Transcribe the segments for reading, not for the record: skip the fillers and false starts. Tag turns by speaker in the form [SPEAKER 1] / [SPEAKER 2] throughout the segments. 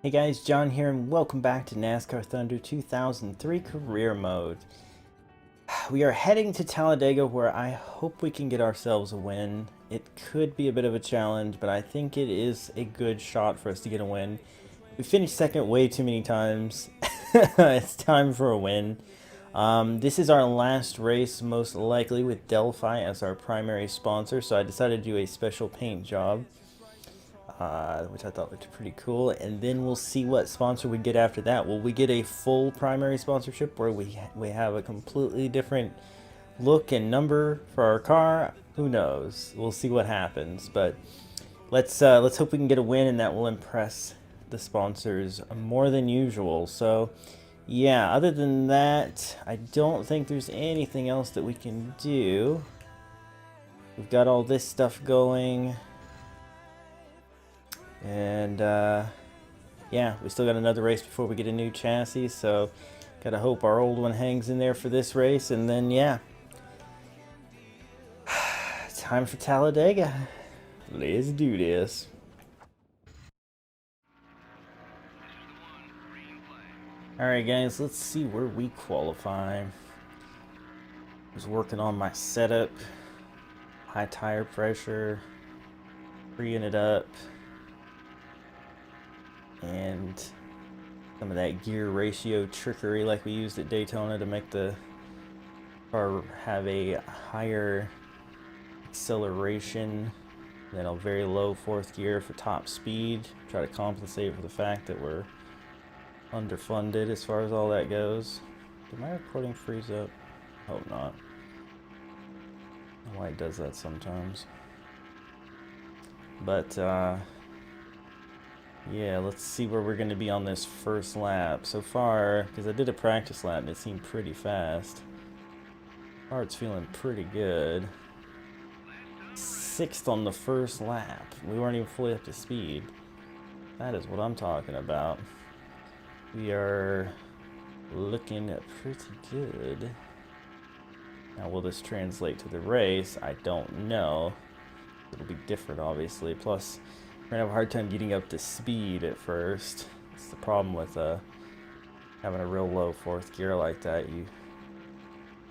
[SPEAKER 1] Hey guys, John here and welcome back to NASCAR Thunder 2003 Career Mode. We are heading to Talladega where I hope we can get ourselves a win. It could be a bit of a challenge, but I think it is a good shot for us to get a win. We finished second way too many times. It's time for a win. This is our last race, most likely, with Delphi as our primary sponsor, so I decided to do a special paint job. Which I thought looked pretty cool. And then we'll see what sponsor we get after that. Will we get a full primary sponsorship where we have a completely different look and number for our car? Who knows? We'll see what happens. But let's hope we can get a win and that will impress the sponsors more than usual. So yeah, other than that, I don't think there's anything else that we can do. We've got all this stuff going. And yeah, we still got another race before we get a new chassis, so gotta hope our old one hangs in there for this race. And then yeah, time for Talladega. Let's do this. Alright guys, let's see where we qualify. I was working on my setup, high tire pressure, freeing it up, and some of that gear ratio trickery like we used at Daytona to make the car have a higher acceleration than a very low fourth gear for top speed. Try to compensate for the fact that we're underfunded as far as all that goes. Did my recording freeze up? Hope not. I don't know why it does that sometimes. But yeah, let's see where we're going to be on this first lap. So far, because I did a practice lap and it seemed pretty fast. Car's feeling pretty good. 6th on the first lap. We weren't even fully up to speed. That is what I'm talking about. We are looking pretty good. Now, will this translate to the race? I don't know. It'll be different, obviously. Plus, we're gonna have a hard time getting up to speed at first. That's the problem with having a real low fourth gear like that. You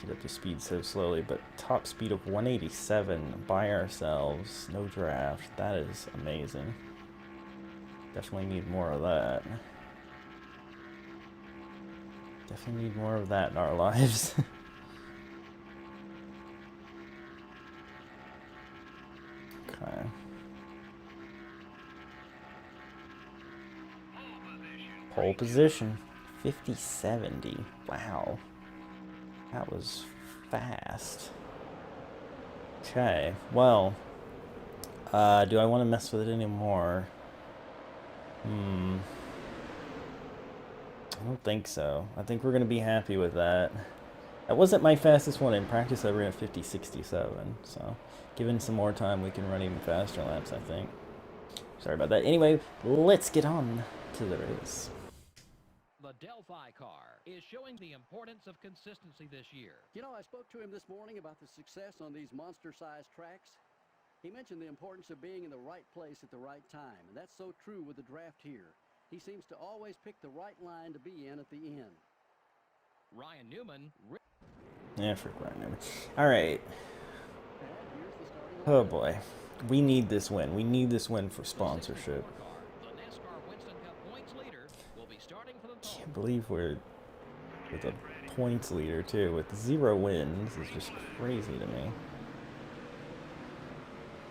[SPEAKER 1] get up to speed so slowly. But top speed of 187 by ourselves, no draft. That is amazing. Definitely need more of that. Definitely need more of that in our lives. Okay. Pole position, 50-70. Wow, that was fast. Okay, well, do I want to mess with it anymore? I don't think so. I think we're gonna be happy with that. That wasn't my fastest one in practice. I ran a 50-67, so given some more time, we can run even faster laps, I think. Sorry about that. Anyway, let's get on to the race.
[SPEAKER 2] The Delphi car is showing the importance of consistency this year.
[SPEAKER 3] You know, I spoke to him this morning about the success on these monster-sized tracks. He mentioned the importance of being in the right place at the right time, and that's so true with the draft here. He seems to always pick the right line to be in at the end.
[SPEAKER 2] Ryan Newman.
[SPEAKER 1] Yeah, frick Ryan Newman. All right. Oh boy, we need this win. We need this win for sponsorship.
[SPEAKER 2] The NASCAR Winston Cup points leader will be starting for the
[SPEAKER 1] Can't believe we're with a points leader too, with 0 wins. It's just crazy to me.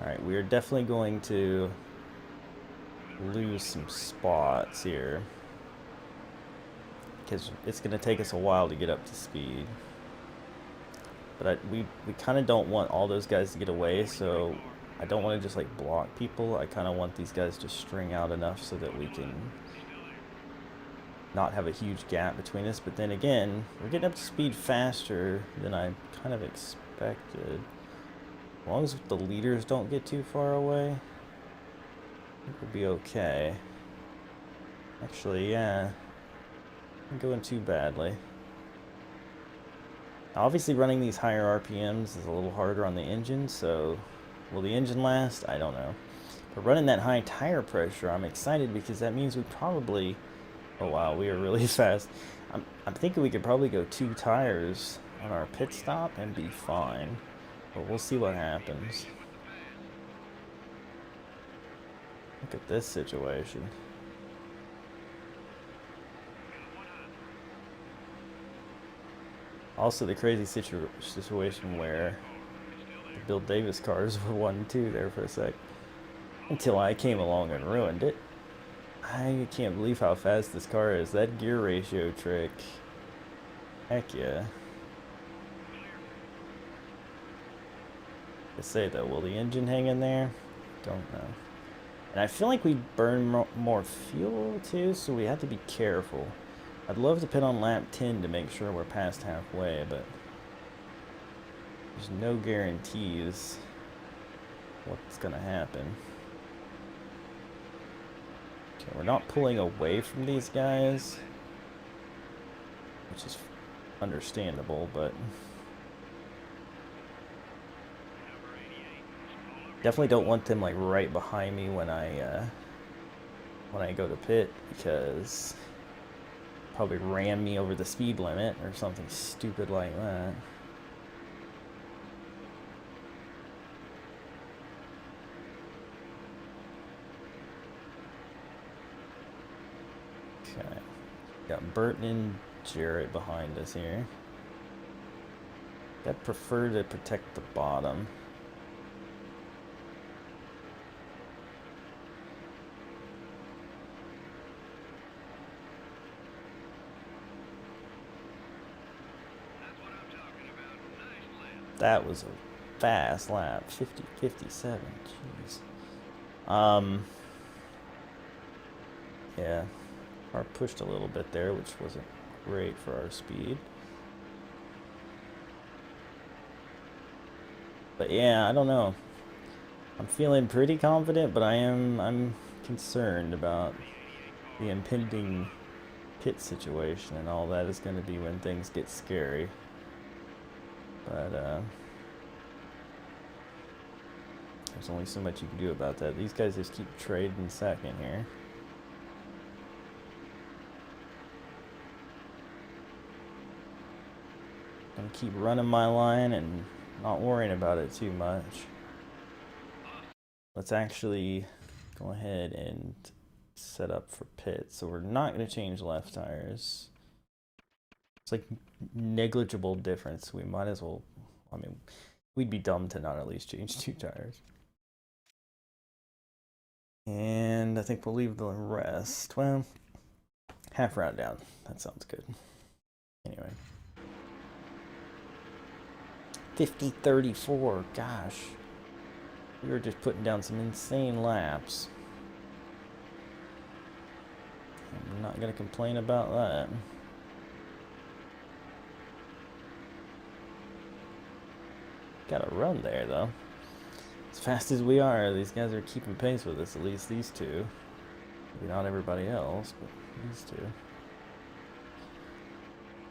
[SPEAKER 1] All right, we are definitely going to lose some spots here because it's going to take us a while to get up to speed. But we kind of don't want all those guys to get away, so I don't want to just like block people. I kind of want these guys to string out enough so that we can not have a huge gap between us. But then again, we're getting up to speed faster than I kind of expected. As long as the leaders don't get too far away, I think we'll be okay. Actually, yeah, I'm going too badly. Obviously, running these higher RPMs is a little harder on the engine, so will the engine last? I don't know. We're running that high tire pressure. I'm excited because that means we probably... Oh wow, we are really fast. I'm thinking we could probably go 2 tires on our pit stop and be fine. But we'll see what happens. Look at this situation. Also the crazy situation where the Bill Davis cars were 1-2 there for a sec. Until I came along and ruined it. I can't believe how fast this car is. That gear ratio trick. Heck yeah. I say though, will the engine hang in there? Don't know. And I feel like we burn more fuel too, so we have to be careful. I'd love to pit on lap 10 to make sure we're past halfway, but there's no guarantees what's gonna happen. Okay, we're not pulling away from these guys, which is understandable, but definitely don't want them like right behind me when I go to pit, because probably ram me over the speed limit or something stupid like that. Okay, got Burton and Jarrett behind us here. I'd prefer to protect the bottom. That was a fast lap. 50-57. Jeez. Yeah. Car pushed a little bit there, which wasn't great for our speed. But yeah, I don't know. I'm feeling pretty confident, but I'm concerned about the impending pit situation, and all that is going to be when things get scary. But there's only so much you can do about that. These guys just keep trading second here. I'm keep running my line and not worrying about it too much. Let's actually go ahead and set up for pit. So we're not going to change left tires. It's like negligible difference. We might as well, I mean, we'd be dumb to not at least change 2 tires. And I think we'll leave the rest. Well, half round down. That sounds good. Anyway. 50-34. Gosh. We were just putting down some insane laps. I'm not going to complain about that. Got a run there, though. As fast as we are, these guys are keeping pace with us, at least these two. Maybe not everybody else, but these two.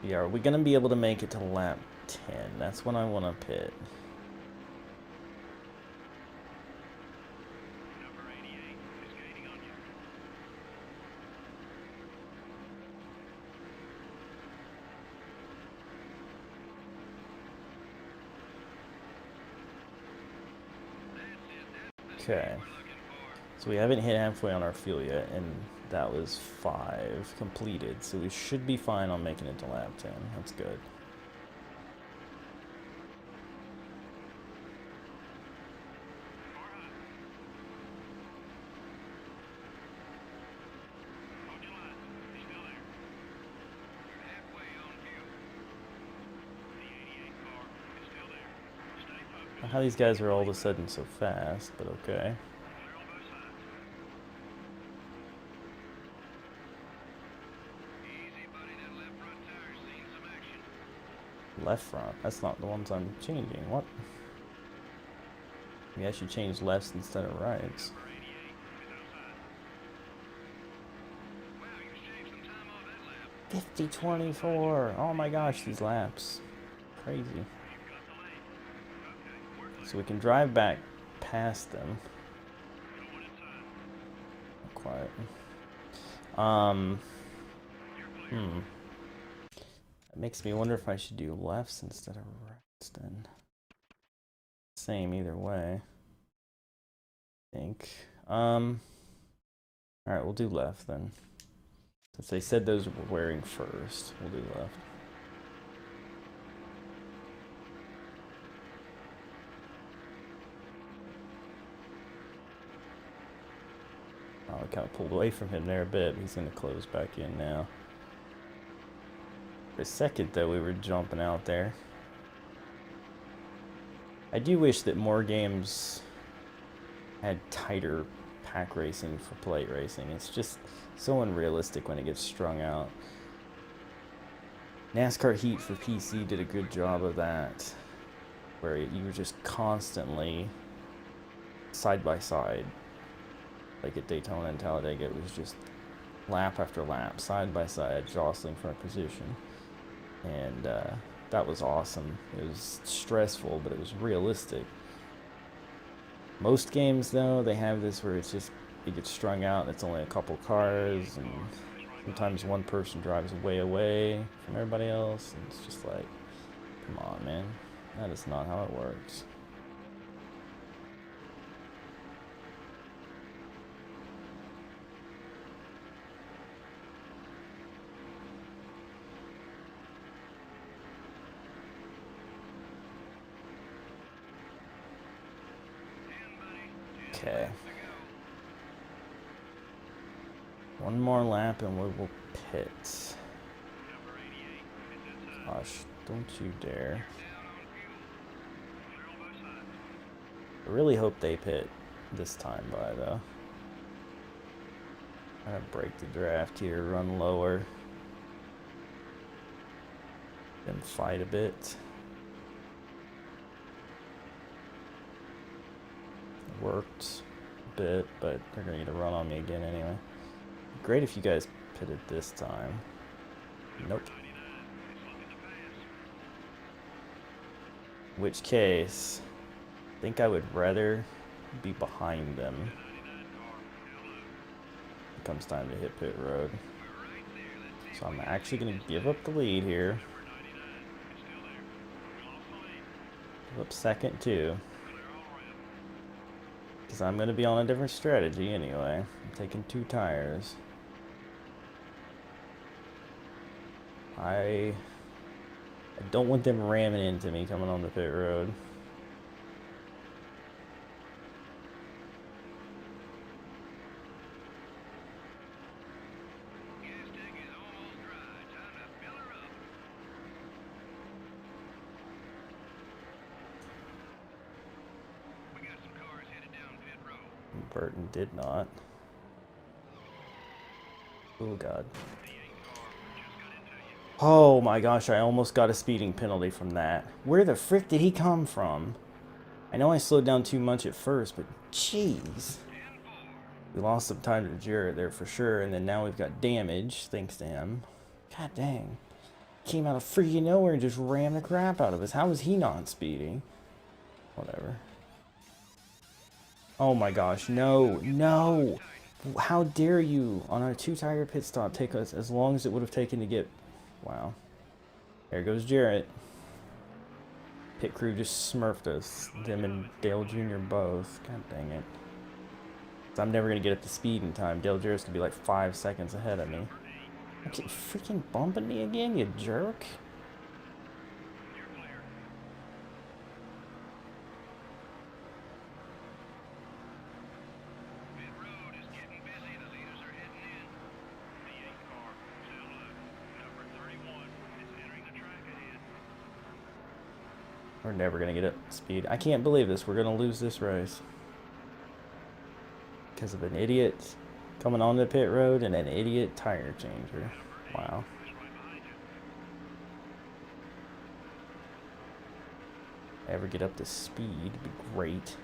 [SPEAKER 1] Yeah, are we going to be able to make it to lap 10? That's when I want to pit. Okay, so we haven't hit halfway on our fuel yet, and that was 5 completed, so we should be fine on making it to lap 10. That's good. How these guys are all of a sudden so fast, but okay. Left front? That's not the ones I'm changing. What? Maybe I should change lefts instead of rights. $50-24. Oh my gosh, these laps. Crazy. So we can drive back past them. quiet. It makes me wonder if I should do lefts instead of rights then. Same either way. I think. Alright, we'll do left then. Since they said those were wearing first, we'll do left. Oh, I kind of pulled away from him there a bit, but he's going to close back in now. For a second, though, we were jumping out there. I do wish that more games had tighter pack racing for plate racing. It's just so unrealistic when it gets strung out. NASCAR Heat for PC did a good job of that, where you were just constantly side by side. Like at Daytona and Talladega, it was just lap after lap, side by side, jostling for a position. And that was awesome. It was stressful, but it was realistic. Most games, though, they have this where it's just, it gets strung out and it's only a couple cars, and sometimes one person drives way away from everybody else, and it's just like, come on, man. That is not how it works. Okay. One more lap and we will pit. Gosh, don't you dare. I really hope they pit this time by, though. I'm gonna break the draft here, run lower. Then fight a bit. Worked a bit, but they're gonna get a run on me again anyway. Great if you guys pitted this time. Nope. In which case, I think I would rather be behind them. It comes time to hit pit road. So I'm actually gonna give up the lead here. Give up second too. Because I'm going to be on a different strategy anyway. I'm taking 2 tires. I don't want them ramming into me coming on the pit road. Burton did not. Oh god. Oh my gosh, I almost got a speeding penalty from that. Where the frick did he come from? I know I slowed down too much at first, but jeez. We lost some time to Jarrett there for sure, and then now we've got damage thanks to him. God dang. Came out of freaking nowhere and just rammed the crap out of us. How was he not speeding? Whatever. Oh my gosh, no, no! How dare you, on a 2-tire pit stop, take us as long as it would have taken to get... Wow. There goes Jarrett. Pit crew just smurfed us. Them and Dale Jr. both. God dang it. So I'm never going to get up to speed in time. Dale Jarrett's going to be like 5 seconds ahead of me. You freaking bumping me again, you jerk? We're never going to get up to speed. I can't believe this. We're going to lose this race. Because of an idiot coming on the pit road and an idiot tire changer. Wow. Ever get up to speed would be great.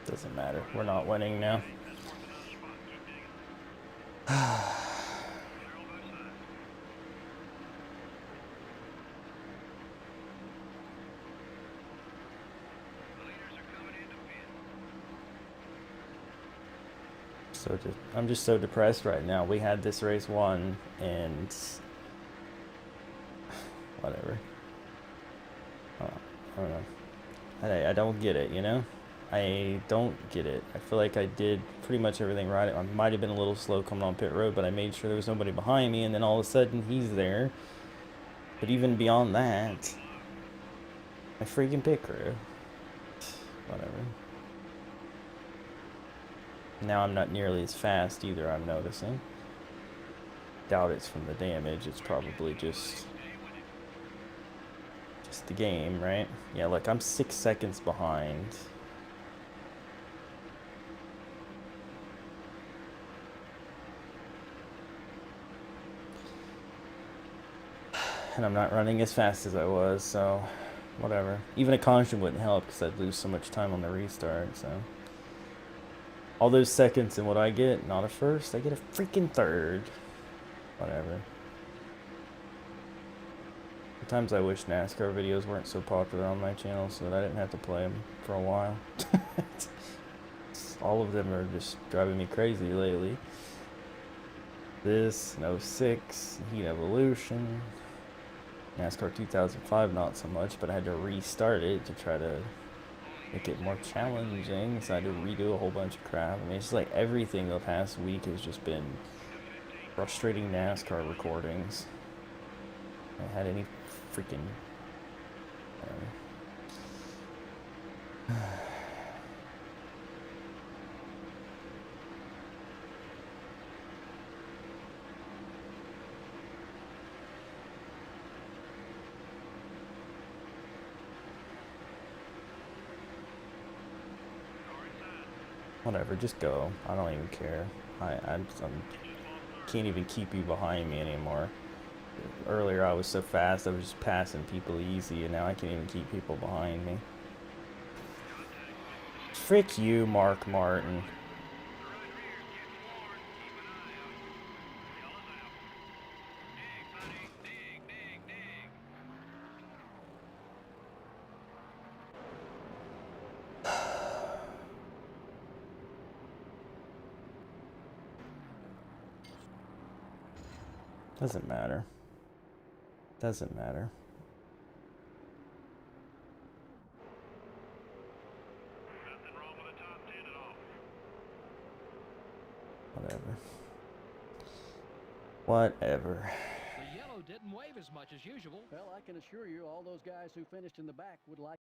[SPEAKER 1] Doesn't matter. We're not winning now. I'm just so depressed right now. We had this race won, and whatever. I don't know. I don't get it, you know? I don't get it. I feel like I did pretty much everything right. I might have been a little slow coming on pit road, but I made sure there was nobody behind me, and then all of a sudden he's there. But even beyond that, my freaking pit crew. Whatever. Now I'm not nearly as fast either, I'm noticing. Doubt it's from the damage. It's probably just the game, right? Yeah, look, I'm 6 seconds behind. And I'm not running as fast as I was, so whatever. Even a caution wouldn't help because I'd lose so much time on the restart, so. All those seconds and what I get, not a first, I get a freaking third. Whatever. Sometimes I wish NASCAR videos weren't so popular on my channel so that I didn't have to play them for a while. All of them are just driving me crazy lately. This, no 06, Heat Evolution, NASCAR 2005 not so much, but I had to restart it to try to make it more challenging, so I had to redo a whole bunch of crap. I mean, it's just like everything the past week has just been frustrating NASCAR recordings. I had any freaking... Whatever, just go. I don't even care. I can't even keep you behind me anymore. Earlier I was so fast, I was just passing people easy, and now I can't even keep people behind me. Frick you, Mark Martin. Doesn't matter. Doesn't matter.
[SPEAKER 4] Nothing wrong with a top 10 at all.
[SPEAKER 1] Whatever. Whatever.
[SPEAKER 2] The yellow didn't wave as much as usual.
[SPEAKER 3] Well, I can assure you all those guys who finished in the back would like...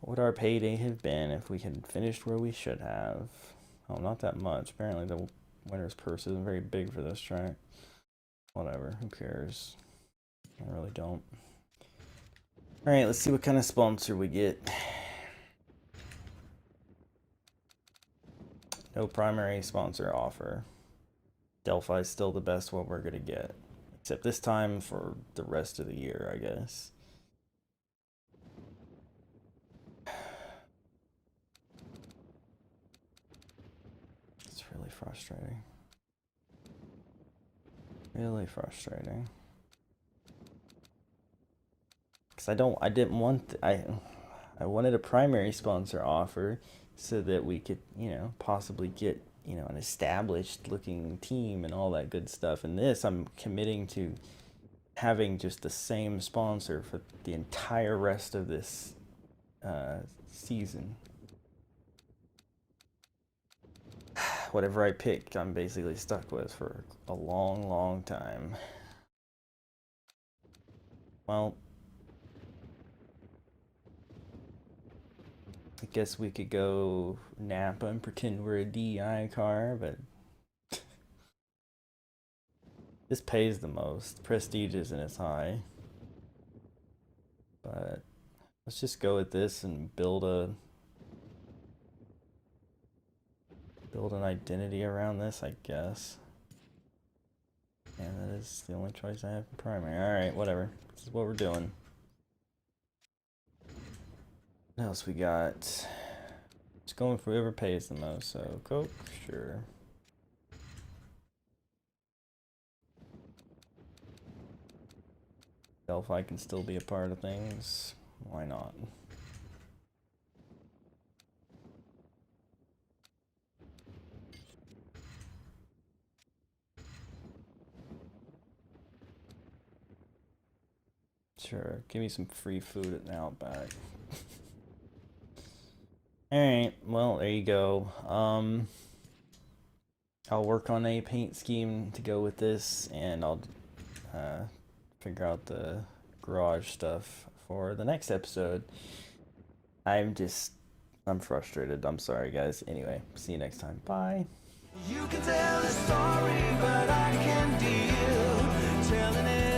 [SPEAKER 1] What would our payday have been if we had finished where we should have? Oh, not that much. Apparently the winner's purse isn't very big for this track. Whatever, who cares? I really don't. Alright, let's see what kind of sponsor we get. No primary sponsor offer. Delphi's still the best one we're gonna get. Except this time for the rest of the year, I guess. It's really frustrating. Really frustrating. Because I wanted a primary sponsor offer so that we could, you know, possibly get, you know, an established looking team and all that good stuff. And this, I'm committing to having just the same sponsor for the entire rest of this season. Whatever I pick, I'm basically stuck with for a long, long time. Well, I guess we could go Napa and pretend we're a DI car, but this pays the most. Prestige isn't as high. But let's just go with this and build an identity around this, I guess. And that is the only choice I have for primary. Alright, whatever. This is what we're doing. What else we got? Just going for whoever pays the most. So, Coke, sure. Delphi can still be a part of things. Why not? Sure, give me some free food at the Outback. Alright, well, there you go. I'll work on a paint scheme to go with this, and I'll figure out the garage stuff for the next episode. I'm frustrated. I'm sorry, guys. Anyway, see you next time. Bye.
[SPEAKER 5] You can tell a story, but I can deal telling it.